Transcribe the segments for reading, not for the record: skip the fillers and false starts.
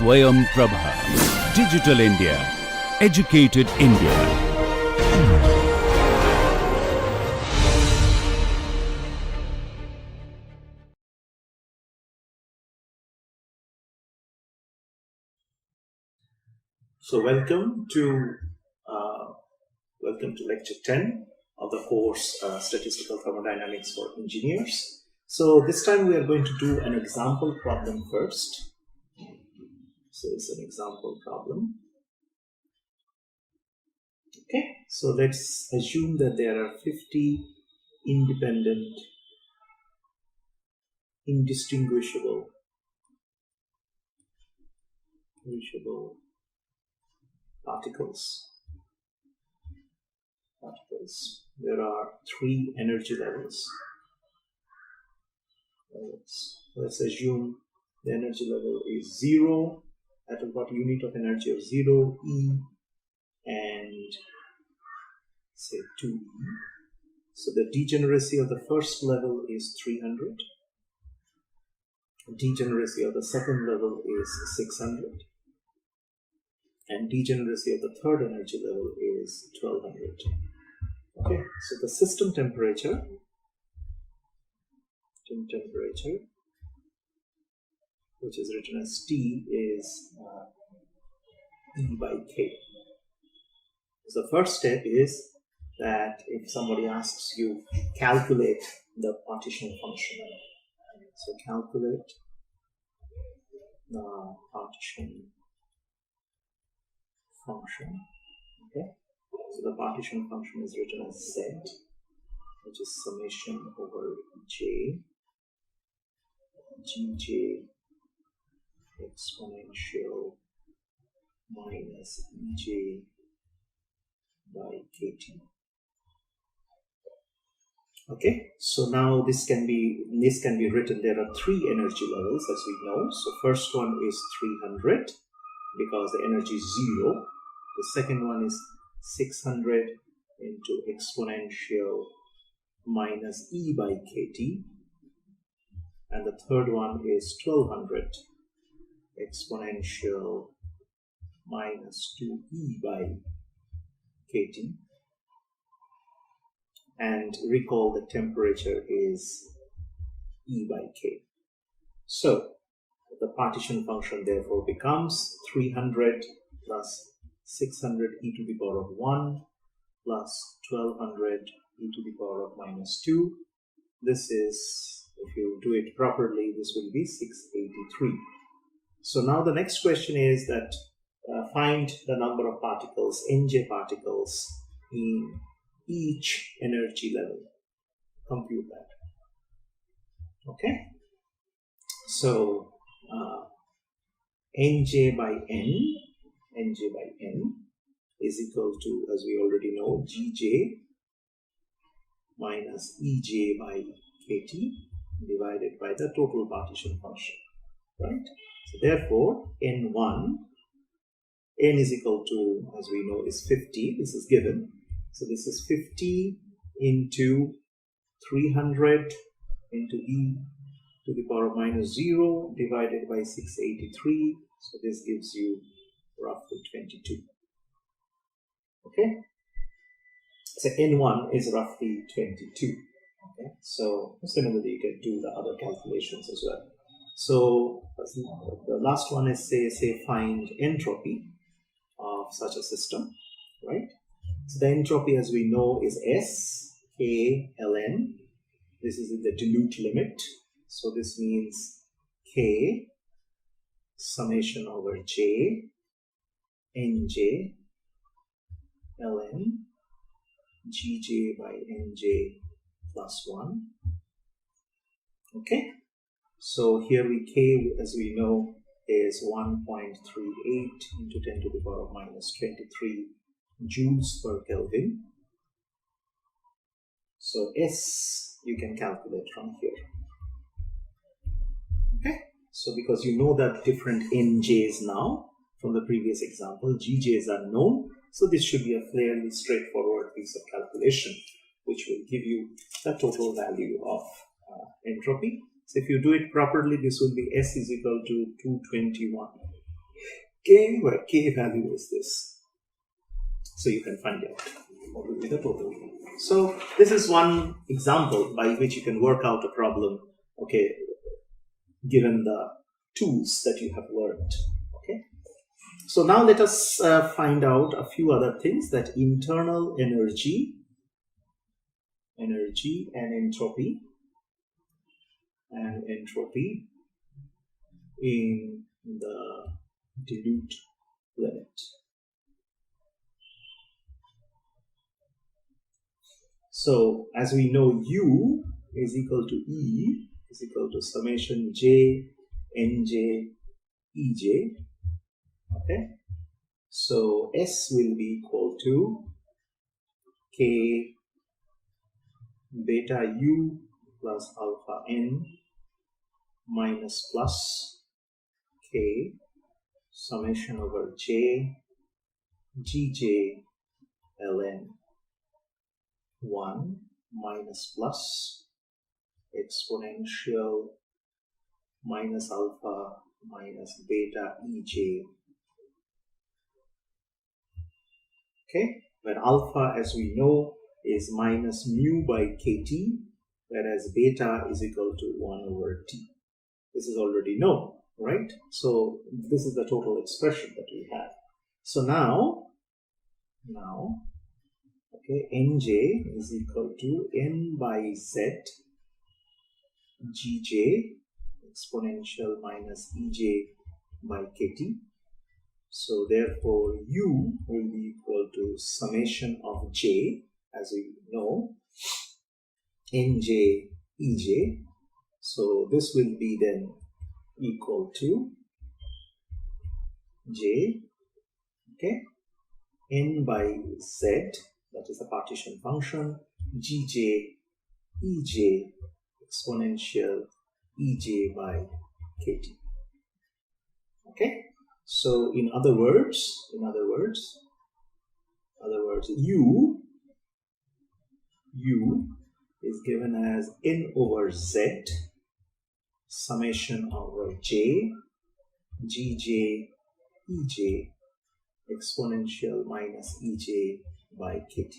Swayam Prabha. Digital India. Educated India. So welcome to lecture 10 of the course Statistical Thermodynamics for Engineers. So this time we are going to do an example problem first. So it's an example problem. Okay, so let's assume that there are 50 independent, indistinguishable particles. There are 3 energy levels. Let's assume the energy level is 0, at what unit of energy of 0, E, and say 2E. So the degeneracy of the first level is 300. Degeneracy of the second level is 600. And degeneracy of the third energy level is 1200. Okay, so the system temperature, which is written as T, is E by K. So the first step is that if somebody asks you, calculate the partition function. So calculate the partition function. Okay, so the partition function is written as Z, which is summation over J, Gj exponential minus Ej by Kt. Okay, so now this can be written. There are 3 energy levels, as we know. So first one is 300 because the energy is 0. The second one is 600 into exponential minus E by Kt. And the third one is 1200 exponential minus 2E by Kt. And recall the temperature is E by K. So the partition function therefore becomes 300 plus 600 e to the power of 1 plus 1200 e to the power of minus 2. This is, if you do it properly, this will be 683. So now the next question is that find the number of particles, Nj particles, in each energy level. Compute that. Okay. So Nj by N is equal to, as we already know, Gj minus Ej by Kt divided by the total partition function, right? So therefore, N1, N is equal to, as we know, is 50. This is given. So this is 50 into 300 into E to the power of minus 0 divided by 683. So this gives you roughly 22. Okay. So N1 is roughly 22. Okay. So similarly, you can do the other calculations as well. So the last one is say find entropy of such a system, right? So the entropy, as we know, is S K ln. This is in the dilute limit. So this means K summation over J Nj ln Gj by Nj plus 1. Okay. So here K, as we know, is 1.38 into 10 to the power of minus 23 joules per Kelvin. So S you can calculate from here. Okay. So because you know that different Njs now from the previous example, Gjs are known. So this should be a fairly straightforward piece of calculation, which will give you the total value of entropy. So if you do it properly, this will be S is equal to 221 K, where K value is this. So you can find out what will be the total. So this is one example by which you can work out a problem, okay, given the tools that you have learned. Okay. So now let us find out a few other things, that internal energy and entropy in the dilute limit. So as we know, U is equal to E is equal to summation J Nj Ej. Okay. So S will be equal to K beta U plus alpha N minus plus K summation over J Gj ln 1 minus plus exponential minus alpha minus beta Ej. Okay, where alpha, as we know, is minus mu by kt, whereas beta is equal to 1 over t. This is already known, right? So this is the total expression that we have. So now, okay, Nj is equal to N by Z Gj exponential minus Ej by kt. So therefore U will be equal to summation of J, as we know, Nj Ej. So this will be then equal to J, okay, N by Z, that is the partition function, Gj Ej exponential Ej by kt. Okay. So in other words, U is given as N over Z summation over J Gj Ej exponential minus Ej by kt.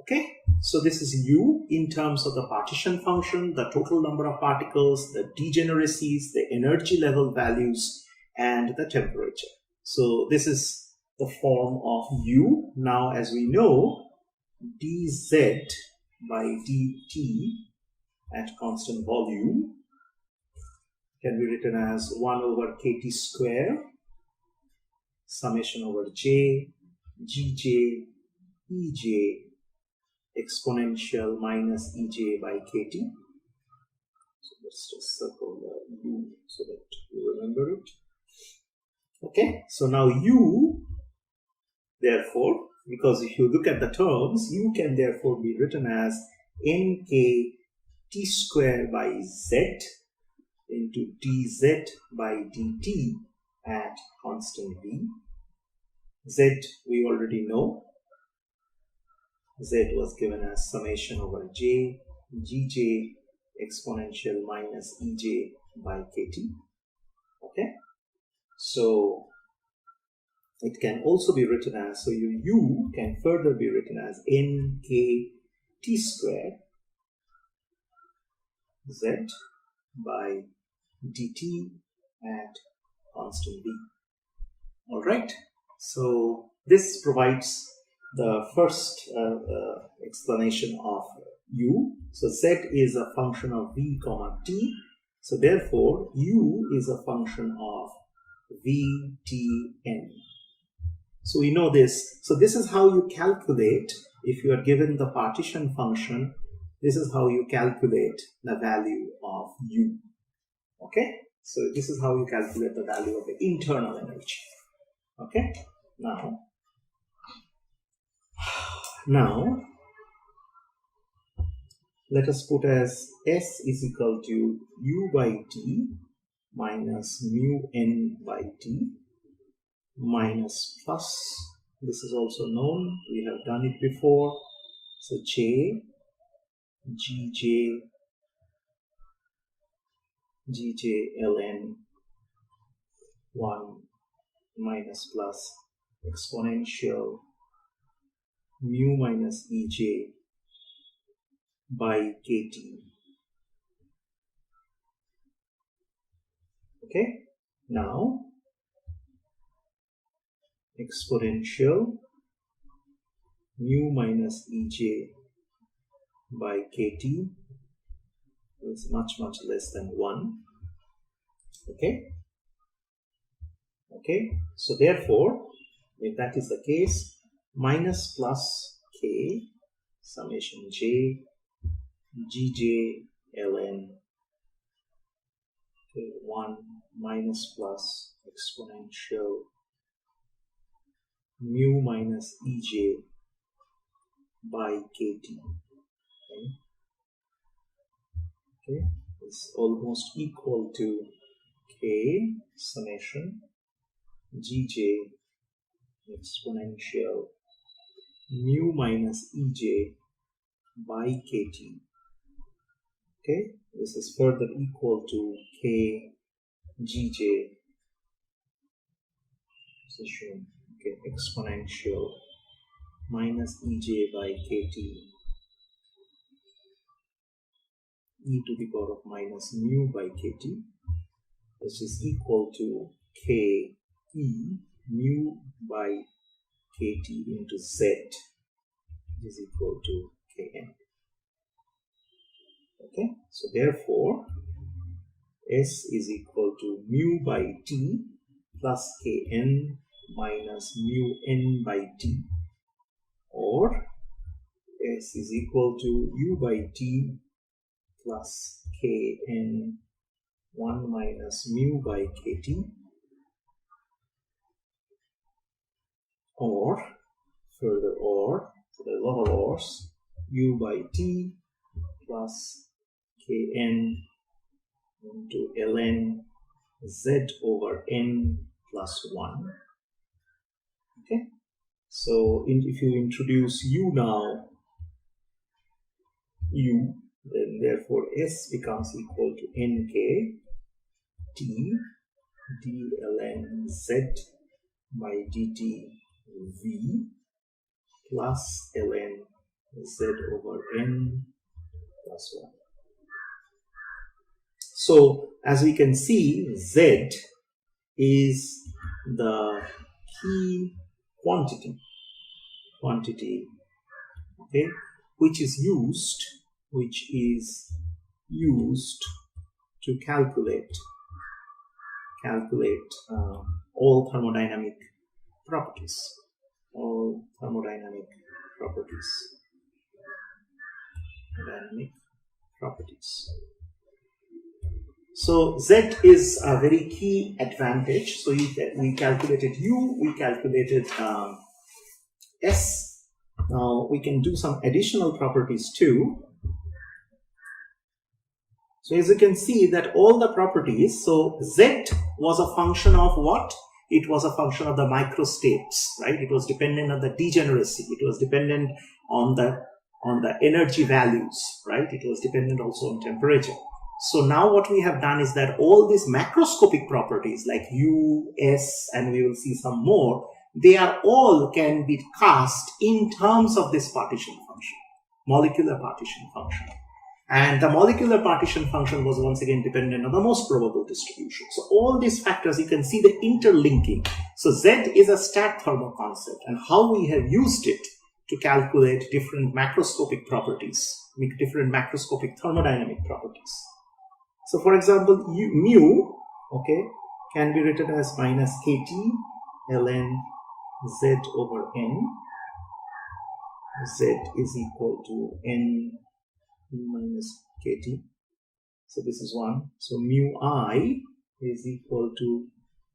Okay, so this is U in terms of the partition function, the total number of particles, the degeneracies, the energy level values, and the temperature. So this is the form of U. Now, as we know, dz by dt at constant volume can be written as 1 over kt square summation over J Gj Ej exponential minus Ej by kt. So let's just circle the U so that you remember it. Okay, so now U, therefore, because if you look at the terms, U can therefore be written as nk t square by z into dz by dt at constant v. Z we already know. Z was given as summation over J Gj exponential minus Ej by kt. Okay. So it can also be written as, so U can further be written as nk t square Z by dt at constant v. All right. So this provides the first explanation of U. So Z is a function of v comma t. So therefore U is a function of Vtn. So we know this. So this is how you calculate, if you are given the partition function, this is how you calculate the value of U. Okay? So this is how you calculate the value of the internal energy. Okay? Now let us put as S is equal to U by T minus mu N by T minus plus, this is also known, we have done it before, so J Gj ln 1 minus plus exponential mu minus ej by kt. Okay, now exponential mu minus ej by kt is much less than 1. Okay, so therefore, if that is the case, minus plus k summation j gj ln 1 minus plus exponential mu minus ej by kt. Okay, is almost equal to k summation gj exponential mu minus ej by kt. Okay, this is further equal to k gj position, okay, exponential minus ej by kt e to the power of minus mu by kt, which is equal to k e mu by kt into z is equal to kn. Okay, so therefore S is equal to mu by t plus kn minus mu n by t, or S is equal to u by t plus kn 1 minus mu by kt, or further or, so there are a lot of ors, u by t plus kn into ln z over n plus 1. Okay, so if you introduce u now, u, then therefore S becomes equal to nk t d ln z by dt v plus ln z over n plus 1. So as we can see, z is the key quantity, okay, which is used to calculate all thermodynamic properties. So Z is a very key advantage. So we calculated U, we calculated S. Now we can do some additional properties too. So as you can see that all the properties, so Z was a function of what? It was a function of the microstates, right? It was dependent on the degeneracy. It was dependent on the energy values, right? It was dependent also on temperature. So now what we have done is that all these macroscopic properties like U, S, and we will see some more, they are all can be cast in terms of this partition function, molecular partition function. And the molecular partition function was once again dependent on the most probable distribution. So all these factors, you can see the interlinking. So Z is a stat thermal concept, and how we have used it to calculate different macroscopic properties, different macroscopic thermodynamic properties. So for example, mu, okay, can be written as minus kt ln z over n. Z is equal to n minus kt. So this is one. So mu I is equal to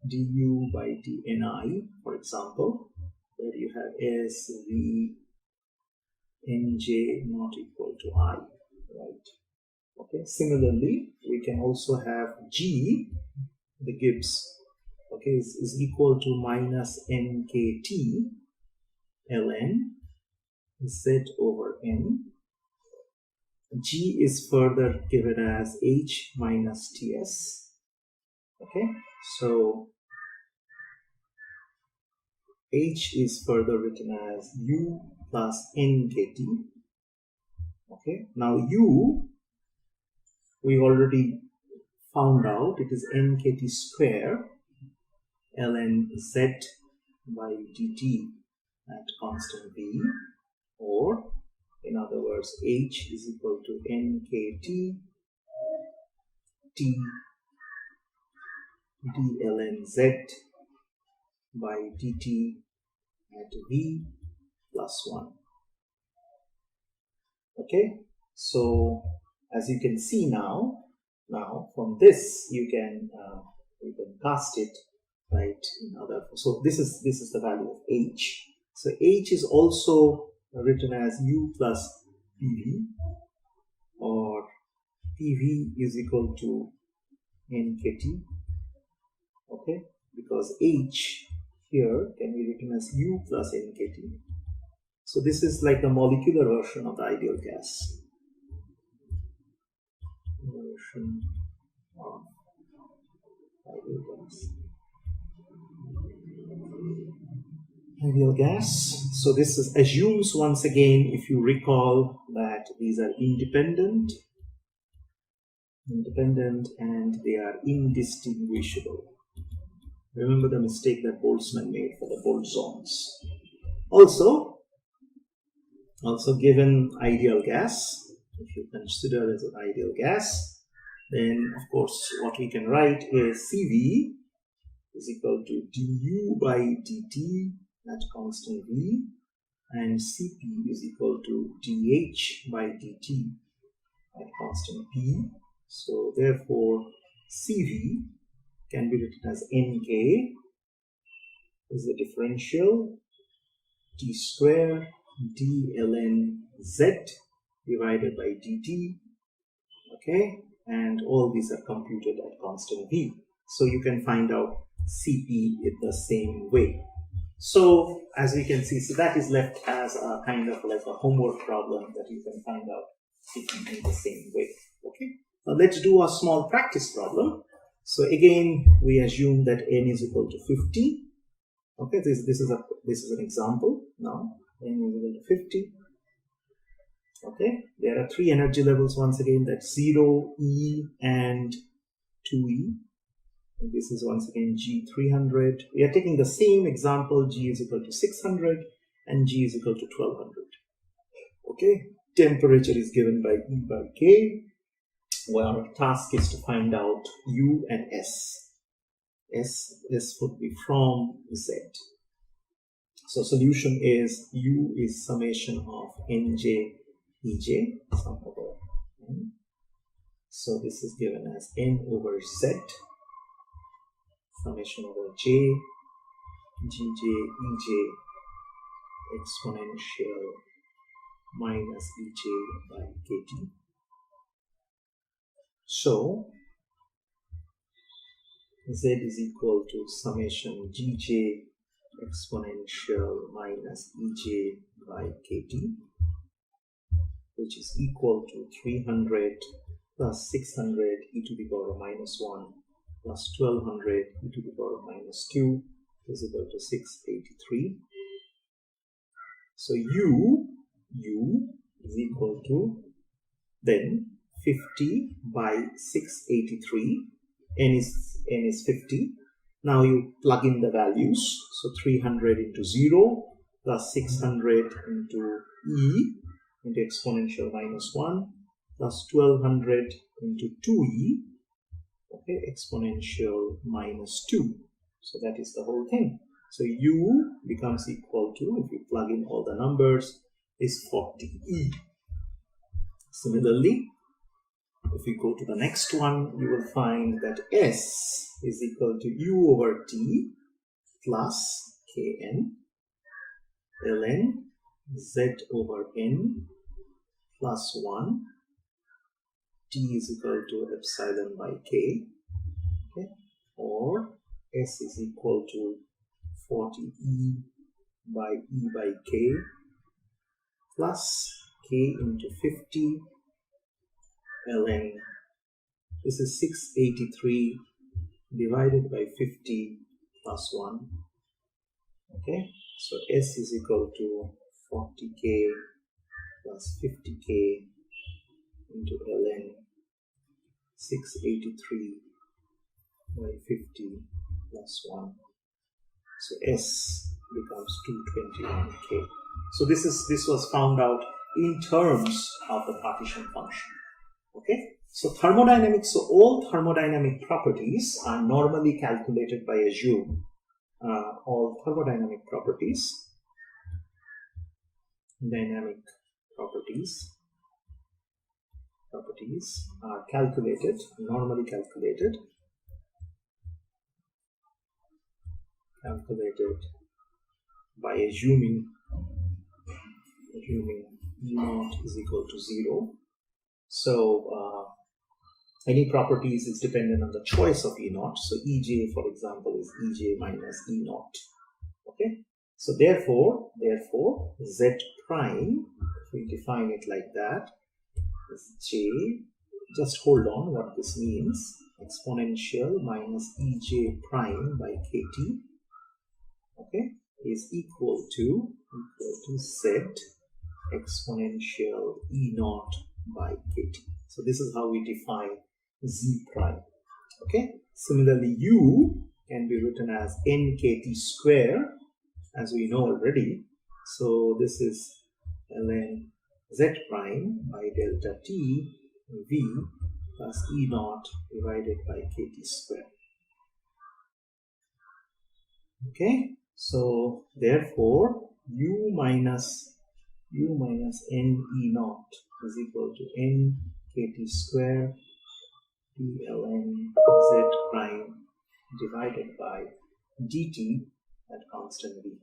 du by dni, for example, where you have S, V, nj not equal to I, right? Okay. Similarly, we can also have G, the Gibbs, okay, is equal to minus nkt ln z over n. G is further given as H minus Ts. Okay, so H is further written as U plus NKT. Okay, now U, we already found out it is NKT square ln Z by dt at constant V, or in other words, H is equal to NKT T d ln Z by dt at V plus 1. Okay, so as you can see now from this you can cast it right in other. So this is the value of H. So H is also written as U plus PV, or PV is equal to NKT. Okay, because H here can be written as U plus NKT. So this is like the molecular version of the ideal gas. Version of ideal gas. Ideal gas. So this assumes, once again, if you recall, that these are independent and they are indistinguishable. Remember the mistake that Boltzmann made for the Boltzons. Also given ideal gas, if you consider as an ideal gas, then of course what we can write is CV is equal to du by dt at constant V, and Cp is equal to dH by dt at constant P. So therefore Cv can be written as Nk is the differential T square d ln Z divided by dt. Okay, and all these are computed at constant V. So you can find out Cp in the same way. So as we can see, so that is left as a kind of like a homework problem that you can find out Cp in the same way. Okay, now let's do a small practice problem. So again, we assume that n is equal to 50. Okay, this is an example. Now n is equal to 50. Okay, there are three energy levels once again, that's 0, E, and 2E. And this is once again G300. We are taking the same example, G is equal to 600 and G is equal to 1200. Okay, temperature is given by E by K, where our task is to find out U and S. S would be from Z. So solution is U is summation of Nj Ej, sum over n. So this is given as n over z, summation over j, gj, ej, exponential minus ej by kt. So z is equal to summation gj exponential minus ej by kt, which is equal to 300 plus 600 e to the power minus 1 plus 1200 e to the power minus 2 is equal to 683. So U is equal to then 50 by 683. N is 50. Now you plug in the values. So 300 into 0 plus 600 into E into exponential minus 1 plus 1200 into 2e, okay, exponential minus 2. So that is the whole thing. So u becomes equal to, if you plug in all the numbers, is 40e. Similarly, if we go to the next one, you will find that S is equal to u over t plus kn ln z over n plus 1, t is equal to epsilon by k, okay, or S is equal to 40e by k plus k into 50 ln, this is 683 divided by 50 plus 1, Okay, so S is equal to 40k plus 50k into ln 683 by 50 plus 1. So S becomes 221k. So this was found out in terms of the partition function. Okay, so thermodynamics, so all thermodynamic properties are normally calculated by assume all thermodynamic properties, dynamic properties are calculated, normally calculated by assuming E naught is equal to 0. So any properties is dependent on the choice of E naught. So Ej, for example, is Ej minus E naught. Okay. So therefore, Z prime, if we define it like that, is J. Just hold on, what this means: exponential minus Ej prime by Kt. Okay, is equal to Z exponential E naught by Kt. So this is how we define Z prime. Okay. Similarly, U can be written as nkt square, as we know already. So this is ln Z prime by delta T V plus E naught divided by Kt square. Okay. So therefore, U minus n E naught is equal to n Kt square d ln Z prime divided by dt at constant V.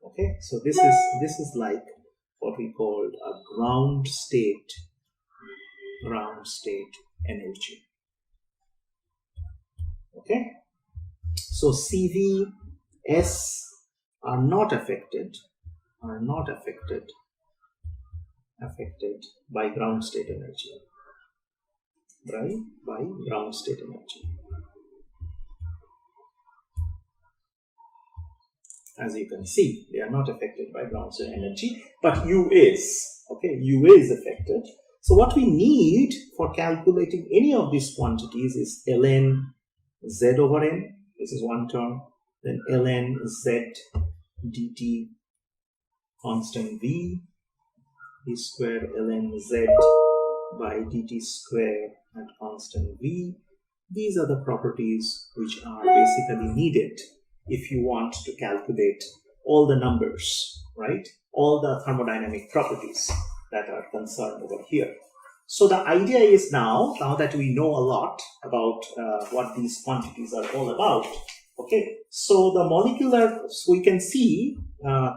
Okay, so this is like what we called a ground state energy. Okay, so CV, S are not affected by ground state energy, right? By ground state energy. As you can see, they are not affected by ground state energy, but U is. Okay, U is affected. So what we need for calculating any of these quantities is ln Z over n. This is one term. Then ln Z dt constant V d square ln Z by dt square at constant V. These are the properties which are basically needed if you want to calculate all the numbers, right? All the thermodynamic properties that are concerned over here. So the idea is now that we know a lot about what these quantities are all about, okay, so the molecular, so we can see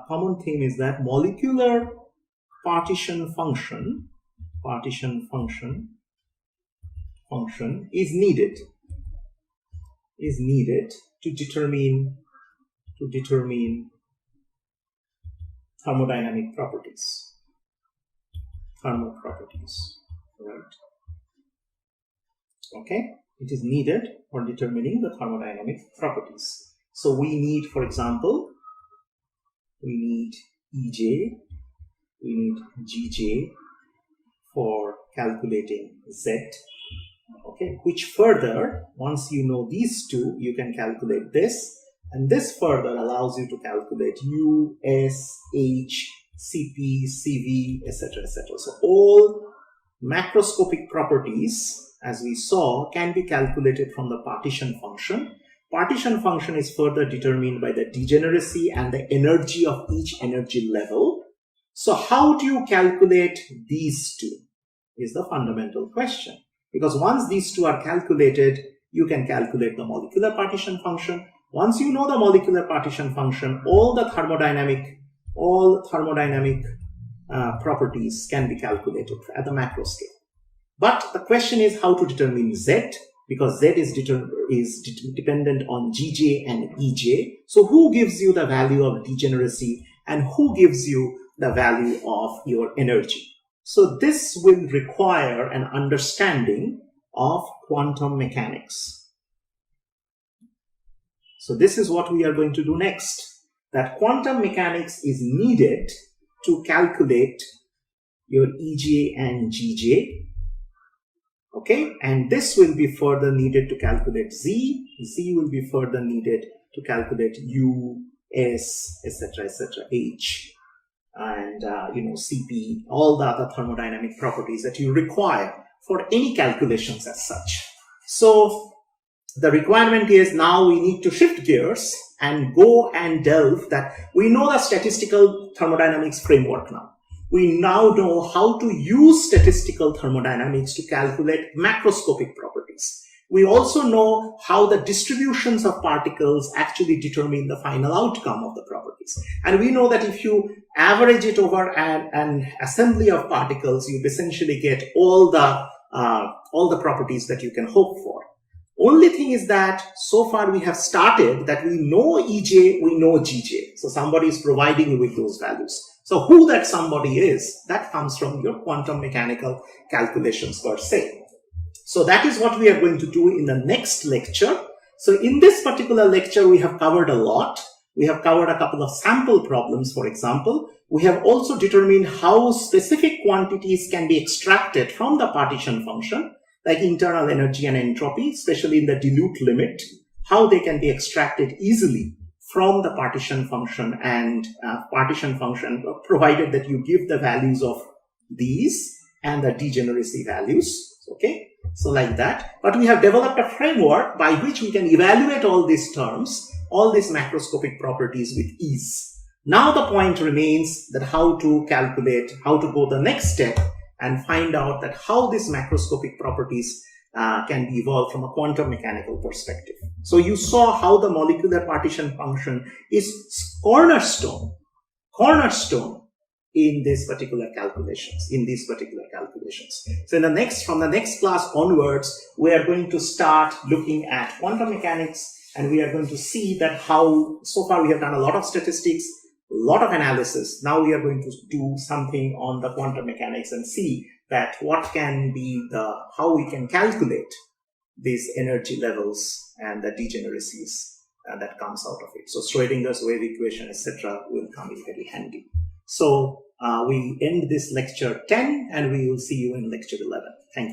common theme is that molecular partition function is needed to determine thermodynamic properties, thermal properties, right? Okay, it is needed for determining the thermodynamic properties. So we need, for example, we need EJ, we need GJ for calculating Z. Okay, which further, once you know these two, you can calculate this, and this further allows you to calculate U, S, H, Cp, Cv, etc., etc. So all macroscopic properties, as we saw, can be calculated from the partition function. Partition function is further determined by the degeneracy and the energy of each energy level. So how do you calculate these two is the fundamental question. Because once these two are calculated, you can calculate the molecular partition function. Once you know the molecular partition function, all thermodynamic properties can be calculated at the macro scale. But the question is how to determine Z, because Z is dependent on GJ and EJ. So who gives you the value of degeneracy and who gives you the value of your energy? So this will require an understanding of quantum mechanics. So this is what we are going to do next. that quantum mechanics is needed to calculate your EJ and GJ. Okay, and this will be further needed to calculate Z. Z will be further needed to calculate U, S, etc., H, and CP, all the other thermodynamic properties that you require for any calculations as such. So the requirement is now we need to shift gears and go and delve that. We know the statistical thermodynamics framework now. We now know how to use statistical thermodynamics to calculate macroscopic properties. We also know how the distributions of particles actually determine the final outcome of the properties. And we know that if you average it over an assembly of particles, you essentially get all the properties that you can hope for. Only thing is that so far we have started that we know EJ, we know GJ. So somebody is providing you with those values. So who that somebody is, that comes from your quantum mechanical calculations per se. So that is what we are going to do in the next lecture. So in this particular lecture, we have covered a lot. We have covered a couple of sample problems, for example. We have also determined how specific quantities can be extracted from the partition function, like internal energy and entropy, especially in the dilute limit, how they can be extracted easily from the partition function and partition function, provided that you give the values of these and the degeneracy values. Okay, so like that. But we have developed a framework by which we can evaluate all these terms, all these macroscopic properties with ease. Now the point remains that how to calculate, how to go the next step and find out that how these macroscopic properties can be evolved from a quantum mechanical perspective. So you saw how the molecular partition function is cornerstone in these particular calculations, So from the next class onwards, we are going to start looking at quantum mechanics, and we are going to see that how, so far we have done a lot of statistics, a lot of analysis. Now we are going to do something on the quantum mechanics and see that what can be how we can calculate these energy levels and the degeneracies that comes out of it. So Schrodinger's wave equation, etc., will come in very handy. So we end this lecture 10 and we will see you in lecture 11. Thank you.